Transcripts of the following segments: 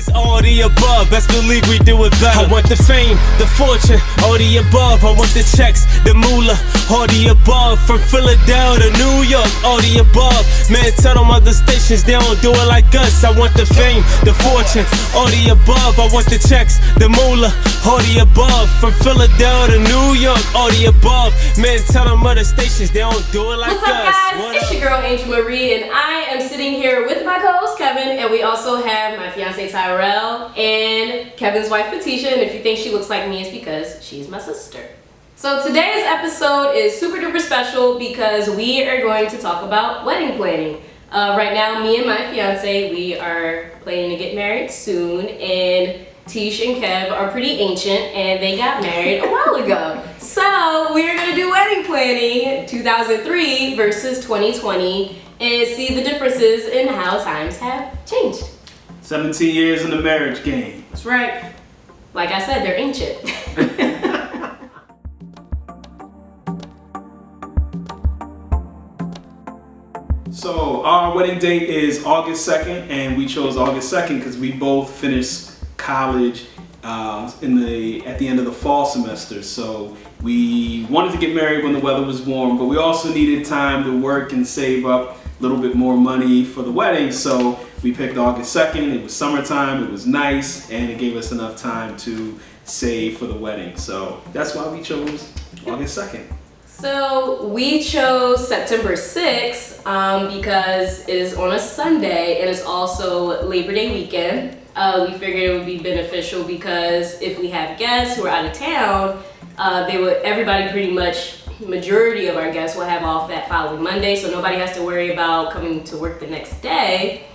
is all the above, best believe we do it better. I want the fame, the fortune, all the above. I want the checks, the moolah, all the above. From Philadelphia to New York, all the above. Man, tell them other stations they don't do it like us. I want the fame, the fortune, all the above. I want the checks, the moolah, all the above. From Philadelphia to New York, all the above. Man, tell them other stations they don't do it like us. What's up, guys? It's your girl Angel Marie, and I am sitting here with my co-host Kevin, and we also have my fiance Tyrell and Kevin's wife Fatisha. And if you think she looks like me, it's because she's my sister. So today's episode is super duper special because we are going to talk about wedding planning. Right now, me and my fiance, we are planning to get married soon, and Tish and Kev are pretty ancient and they got married a while ago. So we're gonna do wedding planning 2003 versus 2020 and see the differences in how times have changed. 17 years in the marriage game. That's right. Like I said, they're ancient. So our wedding date is August 2nd, and we chose August 2nd because we both finished college at the end of the fall semester. So we wanted to get married when the weather was warm, but we also needed time to work and save up a little bit more money for the wedding. So we picked August 2nd. It was summertime, it was nice, and it gave us enough time to save for the wedding. So that's why we chose August 2nd. So we chose September 6th because it is on a Sunday and it's also Labor Day weekend. We figured it would be beneficial because if we have guests who are out of town, everybody pretty much, majority of our guests will have off that following Monday, so nobody has to worry about coming to work the next day.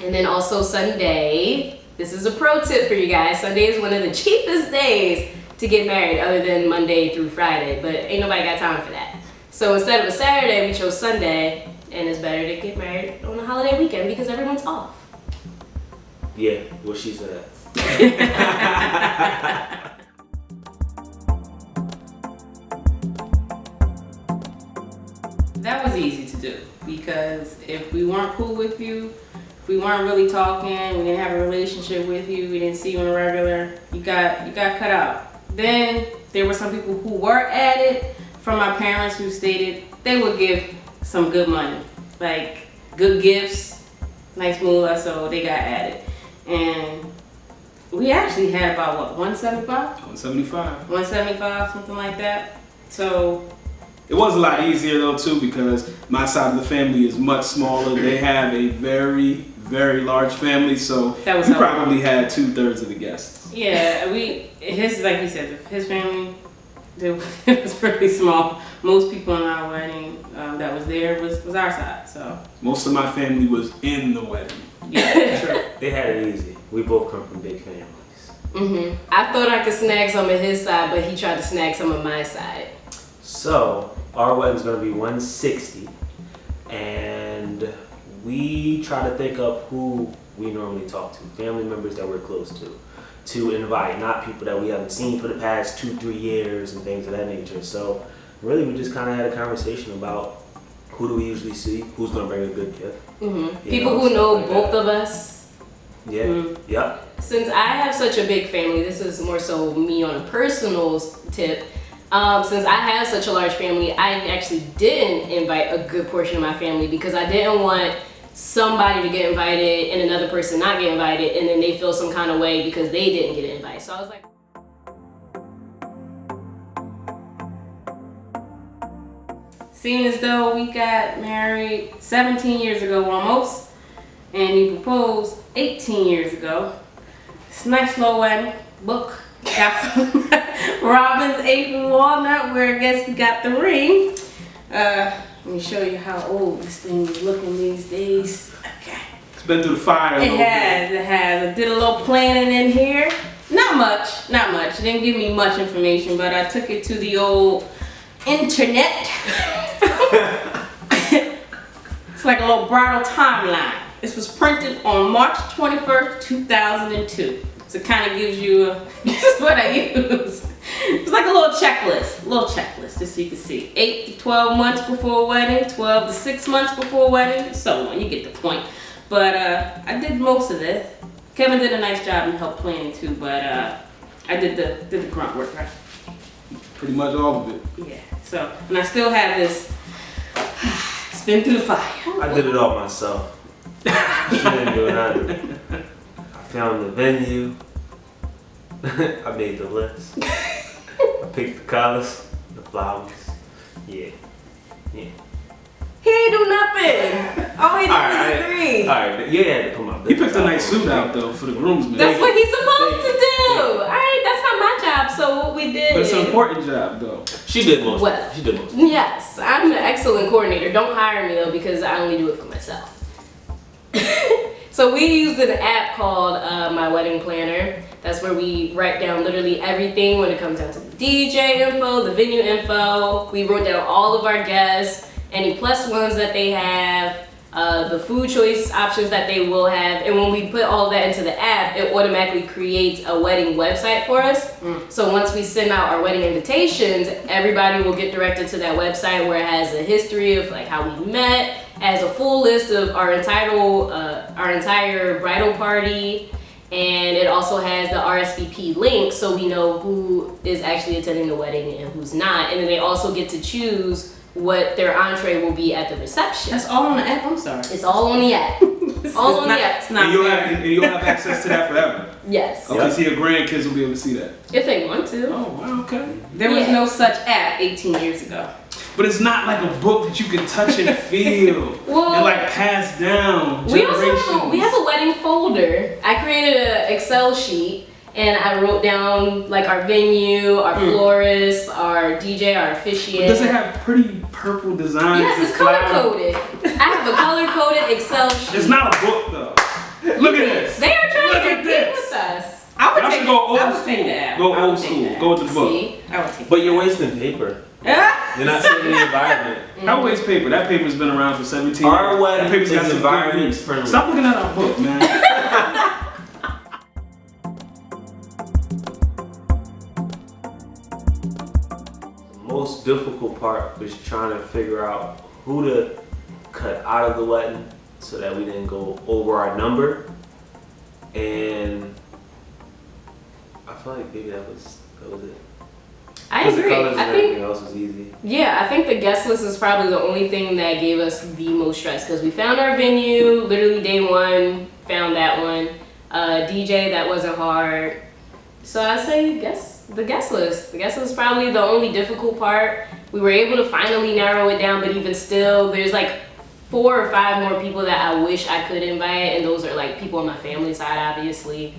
And then also Sunday, this is a pro tip for you guys, Sunday is one of the cheapest days to get married other than Monday through Friday, but ain't nobody got time for that. So instead of a Saturday, we chose Sunday, and it's better to get married on a holiday weekend because everyone's off. Yeah, what she said. That was easy to do because if we weren't cool with you, if we weren't really talking, we didn't have a relationship with you, we didn't see you on a regular, you got cut out. Then there were some people who were at it from my parents who stated they would give some good money, like good gifts, nice moolah, so they got at it. And we actually had about what, 175? 175. 175, something like that. So it was a lot easier though too because my side of the family is much smaller. They have a very, very large family, so we probably had 2/3 of the guests. Yeah, like he said, his family, it was pretty small. Most people in our wedding that was there was our side, so. Most of my family was in the wedding. Yeah, sure. They had it easy. We both come from big families. I thought I could snag some of his side, but he tried to snag some of my side. So our wedding's gonna be 160, and we try to think of who we normally talk to, family members that we're close to invite, not people that we haven't seen for the past 2-3 years and things of that nature. So really we just kind of had a conversation about who do we usually see, who's going to bring a good gift. People who know both of us. Yeah, yep. Since I have such a big family, this is more so me on a personal tip. Since I have such a large family, I actually didn't invite a good portion of my family because I didn't want somebody to get invited and another person not get invited and then they feel some kind of way because they didn't get invited. So I was like, seeing as though we got married 17 years ago almost, and he proposed 18 years ago. It's a nice little wedding book. Got from Robin's 8th Walnut where I guess we got the ring. Let me show you how old this thing is looking these days. Okay. It's been through the fire. It has. I did a little planning in here. Not much. It didn't give me much information, but I took it to the old internet. It's like a little bridal timeline. This was printed on March 21st, 2002. So it kind of gives you this is what I used. It's like a little checklist, just so you can see. 8 to 12 months before wedding, 12 to 6 months before wedding, so on. You get the point. But I did most of this. Kevin did a nice job and helped planning too, but I did the grunt work, right? Pretty much all of it. Yeah. So, and I still have this spin through the fire. I did it all myself. She didn't do nothing. I found the venue. I made the list. I picked the colors, the flowers. Yeah. He ain't do nothing. All he did was agree. Alright, you had to come up. He picked a nice suit out though for the groomsmen. That's what he's supposed to do. All right, that's not my job. So what we did. But it's an important job though. She did most. Well, She did most. Yes, I'm an excellent coordinator. Don't hire me though because I only do it for myself. So we used an app called My Wedding Planner. That's where we write down literally everything when it comes down to the DJ info, the venue info. We wrote down all of our guests, any plus ones that they have, the food choice options that they will have. And when we put all that into the app, it automatically creates a wedding website for us. So once we send out our wedding invitations, everybody will get directed to that website where it has a history of like how we met, as a full list of our entire bridal party, and it also has the RSVP link so we know who is actually attending the wedding and who's not. And then they also get to choose what their entree will be at the reception. That's all on the app. I'm sorry. It's all on the app. All on the app. It's not And you'll fair. have access to that forever. Yes. Okay, so your grandkids will be able to see that. If they want to. Oh, wow, okay. There was Yeah. no such app 18 years ago. But it's not like a book that you can touch and feel Well, and like pass down We generations. also we have a wedding folder. I created an Excel sheet and I wrote down like our venue, our florist, our DJ, our officiant. Does it have pretty purple designs? Yes, and it's color clouds? coded. I have a color coded Excel sheet. It's not a book though. Look at this. They are trying Look to at compete this. with us. I would Y'all take should go old I would school. take the app. Go I would old take school. the app. Go with the book. See? I would take But you're wasting paper. that. You're not saving the environment. How waste paper? That paper's been around for 17 years. Our wedding That paper's got is some good environment use. friendly. Stop looking at our book, man. The most difficult part was trying to figure out who to cut out of the wedding so that we didn't go over our number. And I feel like maybe that was it. I 'Cause the agree. colors and I think everything else was easy. yeah, I think the guest list is probably the only thing that gave us the most stress because we found our venue literally day one, found that one. DJ, that wasn't hard. So I say the guest list. The guest list is probably the only difficult part. We were able to finally narrow it down, but even still, there's like 4 or 5 more people that I wish I could invite, and those are like people on my family side, obviously,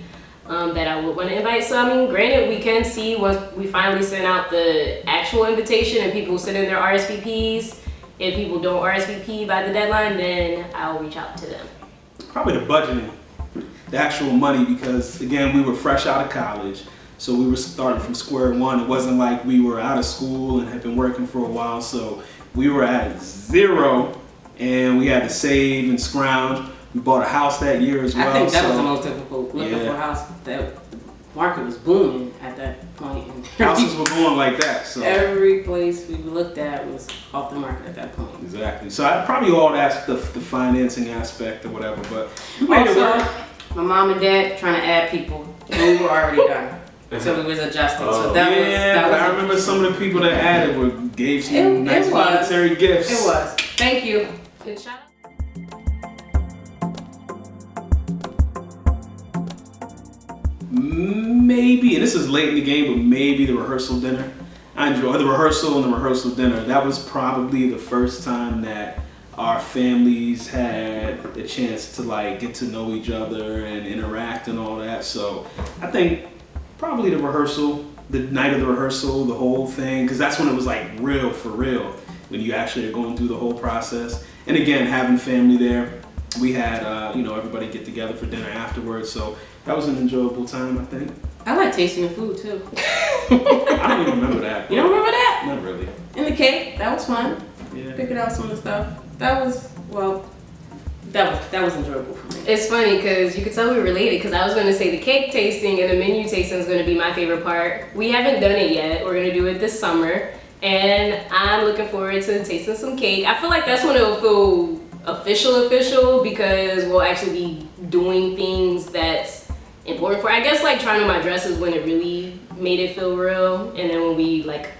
that I would want to invite. So I mean, granted, we can see once we finally send out the actual invitation and people send in their RSVPs. If people don't RSVP by the deadline, then I'll reach out to them. Probably the budgeting, the actual money, because again, we were fresh out of college. So we were starting from square one. It wasn't like we were out of school and had been working for a while. So we were at zero and we had to save and scrounge. We bought a house that year as well. I think that was so the most difficult. Looking Yeah. for a house. That market was booming at that point. And houses were going like that. So every place we looked at was off the market at that point. exactly. So I probably all asked the financing aspect or whatever, but we made it Also, work. my mom and dad trying to add people. We were already done. So we was adjusting. So that was Yeah, that but was I remember some of the people that added gave some It nice was. monetary gifts. It was. Thank you. And shout out. Maybe, and this is late in the game, but maybe the rehearsal dinner. I enjoy the rehearsal and the rehearsal dinner. That was probably the first time that our families had the chance to like get to know each other and interact and all that. So I think probably the rehearsal, the night of the rehearsal, the whole thing, because that's when it was like real for real, when you actually are going through the whole process. And again, having family there, we had everybody get together for dinner afterwards. So that was an enjoyable time, I think. I like tasting the food too. I don't even remember that. You don't remember that? Not really. And the cake, that was fun. Yeah. Picking out some of the stuff. That was enjoyable for me. It's funny because you could tell we related because I was going to say the cake tasting and the menu tasting is going to be my favorite part. We haven't done it yet. We're going to do it this summer and I'm looking forward to tasting some cake. I feel like that's when it'll feel official because we'll actually be doing things that's important for. I guess like trying on my dresses when it really made it feel real, and then when we like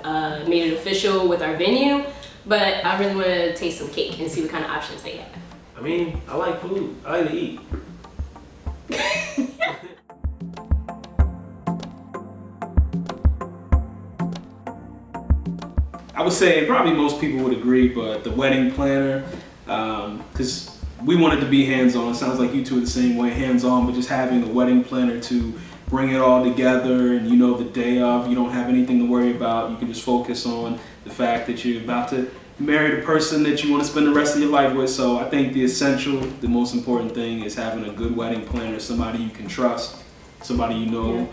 made it official with our venue. But I really want to taste some cake and see what kind of options they have. I mean, I like food. I like to eat. I would say probably most people would agree, but the wedding planner, because we wanted to be hands-on. Sounds like you two are the same way, hands-on, but just having a wedding planner to bring it all together, and the day of, you don't have anything to worry about. You can just focus on the fact that you're about to marry the person that you want to spend the rest of your life with. So I think the most important thing is having a good wedding planner, somebody you can trust, somebody who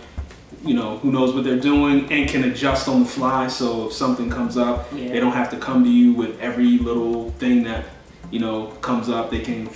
knows what they're doing and can adjust on the fly. So if something comes up, they don't have to come to you with every little thing that comes up. They can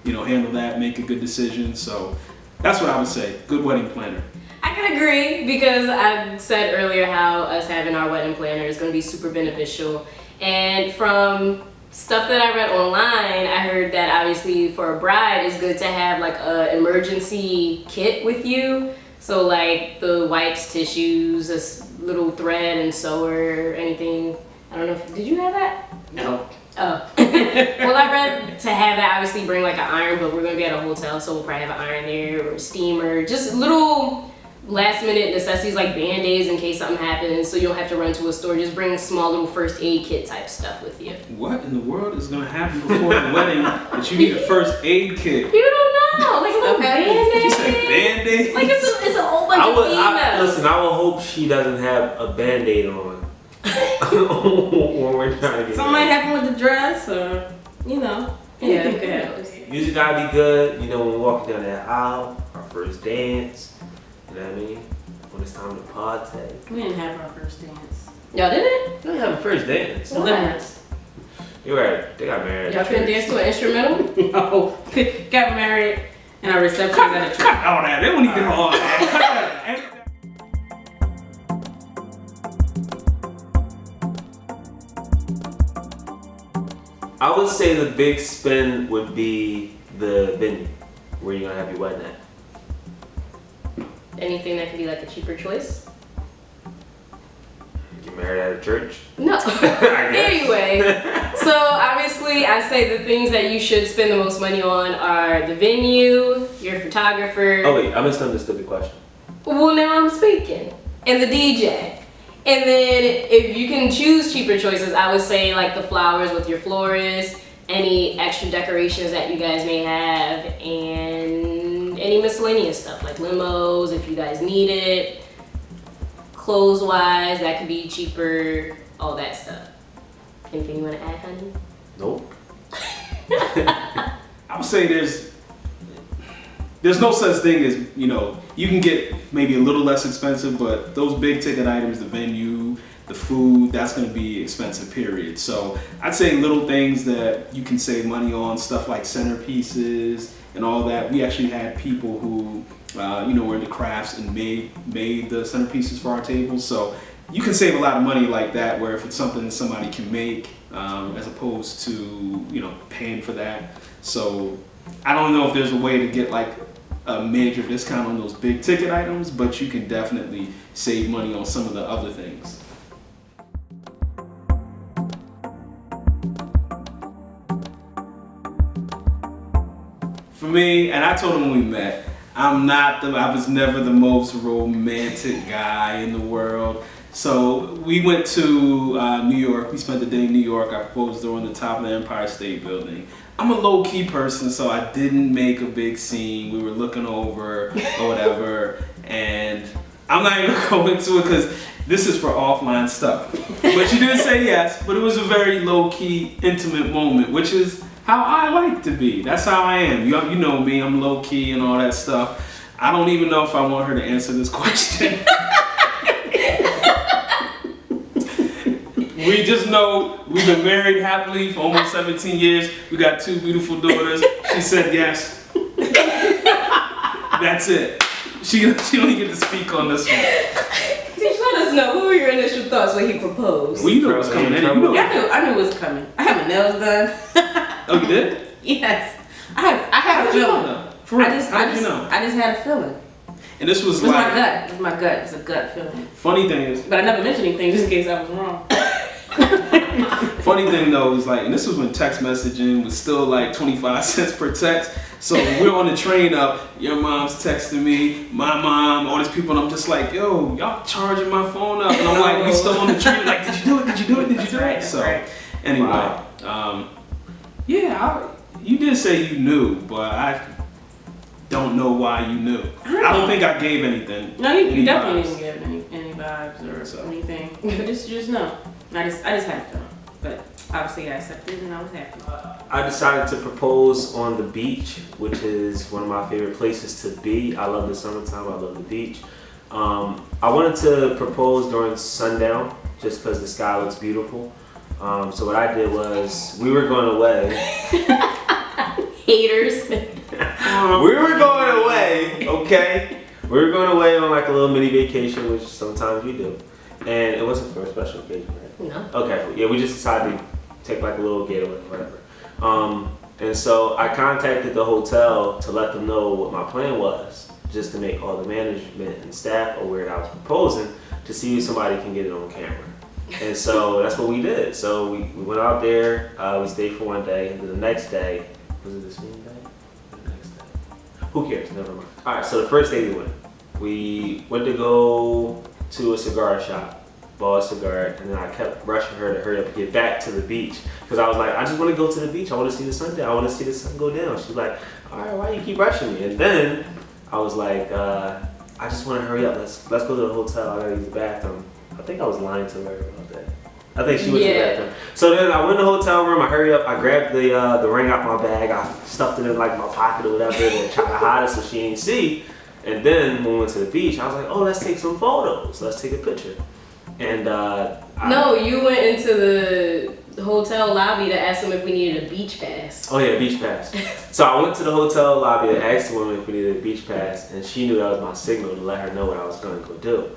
handle that, make a good decision. So that's what I would say. Good wedding planner. I can agree, because I said earlier how us having our wedding planner is going to be super beneficial. And from stuff that I read online, I heard that obviously for a bride, it's good to have like an emergency kit with you. So like the wipes, tissues, a little thread and sewer, anything. I don't know did you have that? No. Oh. Well, I read to have that, obviously bring like an iron, but we're going to be at a hotel, so we'll probably have an iron there, or a steamer, just little last minute necessities like band-aids in case something happens, so you don't have to run to a store. Just bring small little first aid kit type stuff with you. What in the world is going to happen before the wedding that you need a first aid kit? You don't know, like a little band-aid. You said band-aid? Like it's a whole bunch of females. Listen, I will hope she doesn't have a band-aid on when we're trying to get Something might married. happen with the dress, or anything could happen. Music gotta be good. When we're walking down that aisle, our first dance. You know what I mean? When it's time to party. We didn't have our first dance. Y'all didn't? We didn't have a first dance. Deliverance. You're right. They got married. Y'all couldn't dance to an instrumental? No. Got married and our reception was at a church. Cut all that. They don't need to all that. Cut that. I would say the big spin would be the venue where you're gonna have your wedding at. Anything that could be like a cheaper choice? Get married at a church. No. I guess. Anyway, so obviously I say the things that you should spend the most money on are the venue, your photographer. Oh wait, I misunderstood the question. Well, now I'm speaking. And the DJ. And then if you can choose cheaper choices, I would say like the flowers with your florist, any extra decorations that you guys may have, and any miscellaneous stuff like limos if you guys need it. Clothes wise, that could be cheaper, all that stuff. Anything you want to add, honey? Nope. I would say there's no such thing as, you can get maybe a little less expensive, but those big ticket items, the venue, the food, that's going to be expensive, period. So I'd say little things that you can save money on, stuff like centerpieces and all that. We actually had people who, were into crafts and made the centerpieces for our tables. So you can save a lot of money like that, where if it's something that somebody can make, as opposed to, paying for that. So I don't know if there's a way to get like a major discount on those big ticket items, but you can definitely save money on some of the other things. For me, and I told him when we met, I was never the most romantic guy in the world. So we went to New York. We spent the day in New York. I proposed her on the top of the Empire State Building. I'm a low-key person, so I didn't make a big scene. We were looking over or whatever, and I'm not even going into it because this is for offline stuff. But she did say yes, but it was a very low-key, intimate moment, which is how I like to be. That's how I am. You know me, I'm low-key and all that stuff. I don't even know if I want her to answer this question. We just know we've been married happily for almost 17 years. We got 2 beautiful daughters. She said yes. That's it. She don't get to speak on this one. Just let us know, what were your initial thoughts when he proposed? Well, you know what's coming. I knew it was coming. I had my nails done. Oh, you did? Yes. I had a feeling. For real, I just had a feeling. And this was It was like my gut. It was my gut. It's a gut feeling. funny thing is. But I never mentioned anything just in case I was wrong. Funny thing though is like, and this was when text messaging was still like 25 cents per text. So we're on the train up, your mom's texting me, my mom, all these people, and I'm just like, yo, y'all charging my phone up. And I'm like, we still on the train, like, did you do it? Did you do it? Did you do it? So anyway, yeah, you did say you knew, but I don't know why you knew. I don't think I gave anything. No, you definitely vibes. didn't give any vibes or anything. But just no. I just had a feeling. But obviously I accepted and I was happy. I decided to propose on the beach, which is one of my favorite places to be. I love the summertime. I love the beach. I wanted to propose during sundown just because the sky looks beautiful. So what I did was, we were going away. Haters. We were going away, okay? We were going away on like a little mini vacation, which sometimes we do. And it wasn't for a special occasion, right? No. Okay, yeah, we just decided to take like a little getaway, whatever. And so I contacted the hotel to let them know what my plan was, just to make all the management and staff aware that I was proposing, to see if somebody can get it on camera. And so that's what we did. So we went out there, we stayed for one day, and then the next day, was it the same day? The next day? Who cares? Never mind. All right, so the first day we went to go to a cigar shop, bought a cigar, and then I kept rushing her to hurry up and get back to the beach. Because I was like, I just want to go to the beach. I want to see the sun down. I want to see the sun go down. She's like, all right, why you keep rushing me? And then I was like, I just want to hurry up. Let's go to the hotel. I got to use the bathroom. I think I was lying to her about that. I think she went to the bathroom. So then I went in the hotel room. I hurry up. I grabbed the ring out my bag. I stuffed it in like my pocket or whatever and tried to hide it so she ain't see. And then when we went to the beach, I was like, oh, let's take some photos. Let's take a picture. And No, you went into the hotel lobby to ask them if we needed a beach pass. Oh yeah, beach pass. So I went to the hotel lobby to ask the woman if we needed a beach pass, and she knew that was my signal to let her know what I was going to go do.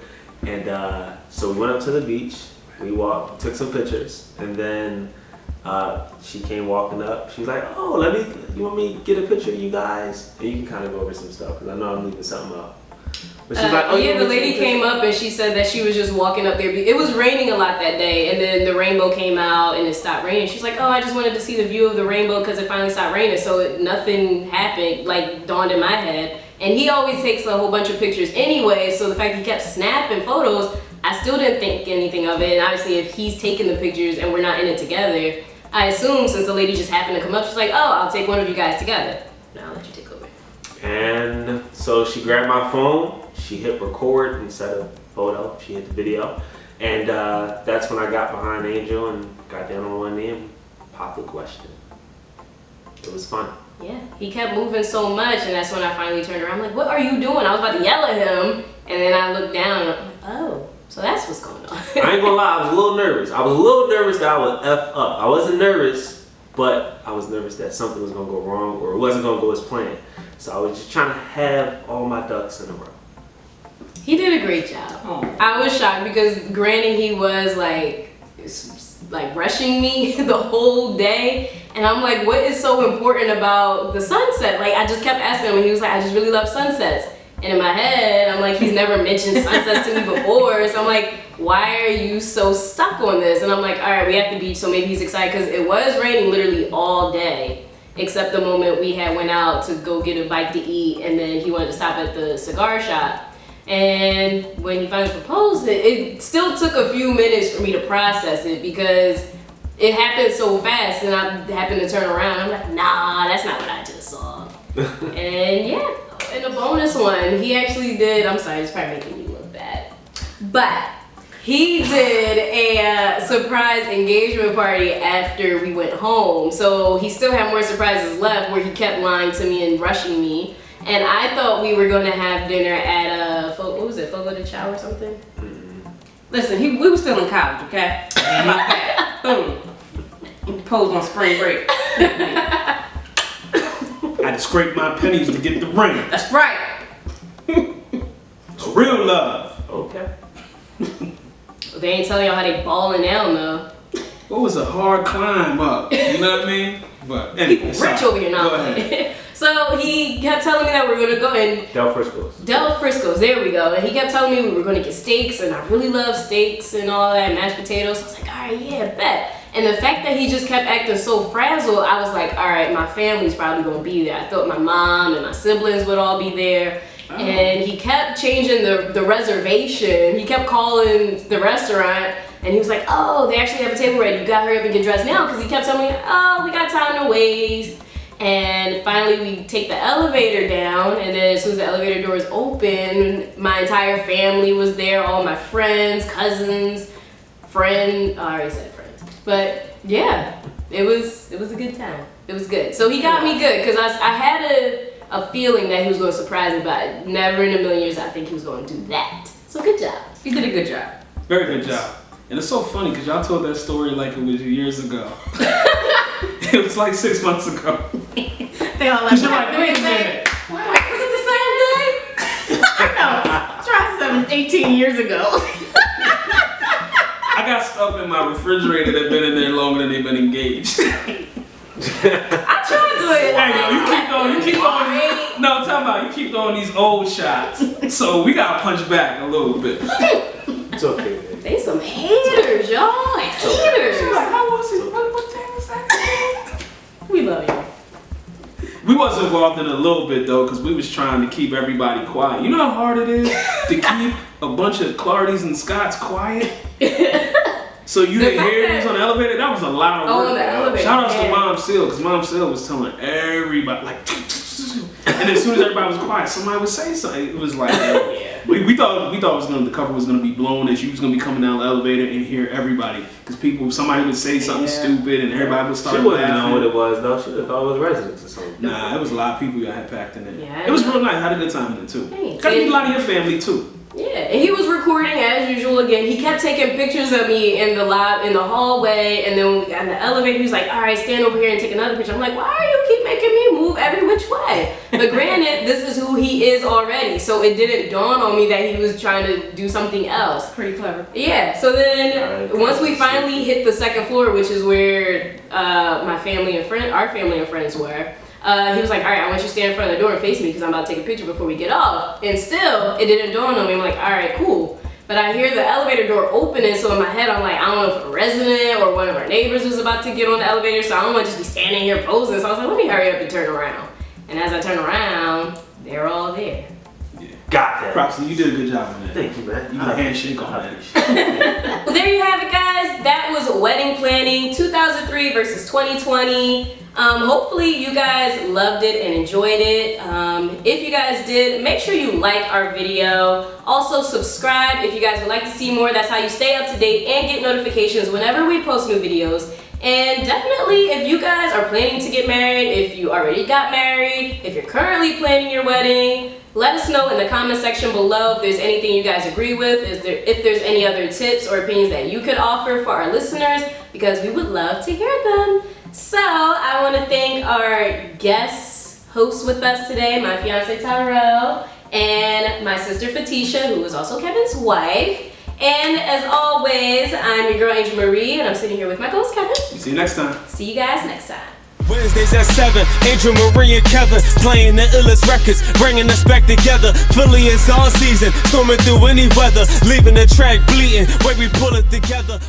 And so we went up to the beach. We walked, took some pictures, and then she came walking up. She's like, "Oh, you want me to get a picture of you guys?" And you can kind of go over some stuff because I know I'm leaving something out. But she's like, "Oh yeah." The lady came up and she said that she was just walking up there. It was raining a lot that day, and then the rainbow came out and it stopped raining. She's like, "Oh, I just wanted to see the view of the rainbow because it finally stopped raining." So nothing happened, like dawned in my head. And he always takes a whole bunch of pictures anyway. So the fact he kept snapping photos, I still didn't think anything of it. And obviously, if he's taking the pictures and we're not in it together, I assume since the lady just happened to come up, she's like, "Oh, I'll take one of you guys together." Now I'll let you take over. And so she grabbed my phone. She hit record instead of photo. She hit the video. And that's when I got behind Angel and got down on one knee and popped the question. It was fun. Yeah, he kept moving so much, and that's when I finally turned around. I'm like, "What are you doing?" I was about to yell at him, and then I looked down, and I'm like, "Oh, so that's what's going on." I ain't gonna lie, I was a little nervous. I was a little nervous that I would F up. I wasn't nervous, but I was nervous that something was gonna go wrong or it wasn't gonna go as planned. So I was just trying to have all my ducks in a row. He did a great job. Oh. I was shocked because granted he was like rushing me the whole day, and I'm like, what is so important about the sunset? Like I just kept asking him, and he was like, I just really love sunsets. And in my head, I'm like, he's never mentioned sunsets to me before, so I'm like, why are you so stuck on this? And I'm like, all right, we at the beach, so maybe he's excited because it was raining literally all day, except the moment we had went out to go get a bite to eat, and then he wanted to stop at the cigar shop. And when he finally proposed it still took a few minutes for me to process it because it happened so fast, and I happened to turn around. I'm like, nah, that's not what I just saw. And yeah, and a bonus one, he actually did, I'm sorry, it's probably making you look bad, but he did a surprise engagement party after we went home. So he still had more surprises left where he kept lying to me and rushing me. And I thought we were gonna have dinner at what was it, Fogo de Chao or something? Mm-hmm. Listen, we were still in college, okay? Boom. Proposed on spring break. I had to scrape my pennies to get the ring. That's right. It's real love. Okay. They ain't telling y'all how they balling down though. What was a hard climb up? You know what I mean? But anyway, Rich over here now. Go ahead. So he kept telling me that we were gonna go and Del Frisco's. Del Frisco's, there we go. And he kept telling me we were gonna get steaks, and I really love steaks and all that, mashed potatoes. I was like, all right, yeah, bet. And the fact that he just kept acting so frazzled, I was like, all right, my family's probably gonna be there. I thought my mom and my siblings would all be there. And he kept changing the reservation. He kept calling the restaurant, and he was like, oh, they actually have a table ready. You gotta hurry up and get dressed now, because he kept telling me, oh, we got time to waste. And finally we take the elevator down, and then as soon as the elevator doors open, my entire family was there, all my friends, cousins, I already said friends. But yeah, it was a good time. It was good. So he got me good, because I had a feeling that he was going to surprise me, but never in a million years I think he was going to do that. So good job. You did a good job. Very good job. And it's so funny because y'all told that story like it was years ago. It was like 6 months ago. They all like, Cause you're like, wait a minute. Wait, was it the same day? No, try 18 years ago. I got stuff in my refrigerator that been in there longer than they've been engaged. I tried to do it. Hey, yo, you keep throwing. No, tell me, you keep throwing these old shots. So we gotta punch back a little bit. It's okay, man. They some haters, y'all. Haters. Like, how was it? What day was that? We love you. We was involved in it a little bit though, because we was trying to keep everybody quiet. You know how hard it is to keep a bunch of Clardy's and Scotts quiet? So you didn't hear these on the elevator? That was a lot of work. Oh, on the elevator. Shout out to Mom Seal, because Mom Seal was telling everybody, like, and as soon as everybody was quiet, somebody would say something. It was like, we thought the cover was gonna be blown, that you was gonna be coming down the elevator and hear everybody, because somebody would say something stupid and everybody would start She wouldn't laughing. know what it was, though. She would have thought it was residents or something. Nah, it was a lot of people y'all had packed in there. Yeah, It was real nice. I had a good time in it too. Thanks. Got to meet a lot of your family too. Yeah, and he was recording as usual again. He kept taking pictures of me in the hallway, and then when we got in the elevator, he was like, all right, stand over here and take another picture. I'm like, why do you keep making me move every which way? But granted, this is who he is already, so it didn't dawn on me that he was trying to do something else. Pretty clever. Yeah, so then once we finally hit the second floor, which is where our family and friends were, he was like, all right, I want you to stand in front of the door and face me because I'm about to take a picture before we get off. And still, it didn't dawn on me. I'm like, all right, cool. But I hear the elevator door opening, so in my head, I'm like, I don't know if a resident or one of our neighbors was about to get on the elevator, so I don't want to just be standing here posing. So I was like, let me hurry up and turn around. And as I turn around, they're all there. Got that. Props, you did a good job on that. Thank you, man. You can handshake on that. Well, there you have it, guys. That was wedding planning 2003 versus 2020. Hopefully you guys loved it and enjoyed it. If you guys did, make sure you like our video. Also subscribe if you guys would like to see more. That's how you stay up to date and get notifications whenever we post new videos. And definitely, if you guys are planning to get married, if you already got married, if you're currently planning your wedding, let us know in the comment section below if there's anything you guys agree with, if there's any other tips or opinions that you could offer for our listeners, because we would love to hear them. So I want to thank our guest hosts with us today, my fiance Tyrell and my sister Fatisha, who is also Kevin's wife. And as always, I'm your girl Angel Marie, and I'm sitting here with my co-host Kevin. See you next time. See you guys next time. Wednesdays at 7, Angel Marie and Kevin playing the illest records, bringing us back together. Philly is all season, storming through any weather, leaving the track bleeding, way we pull it together.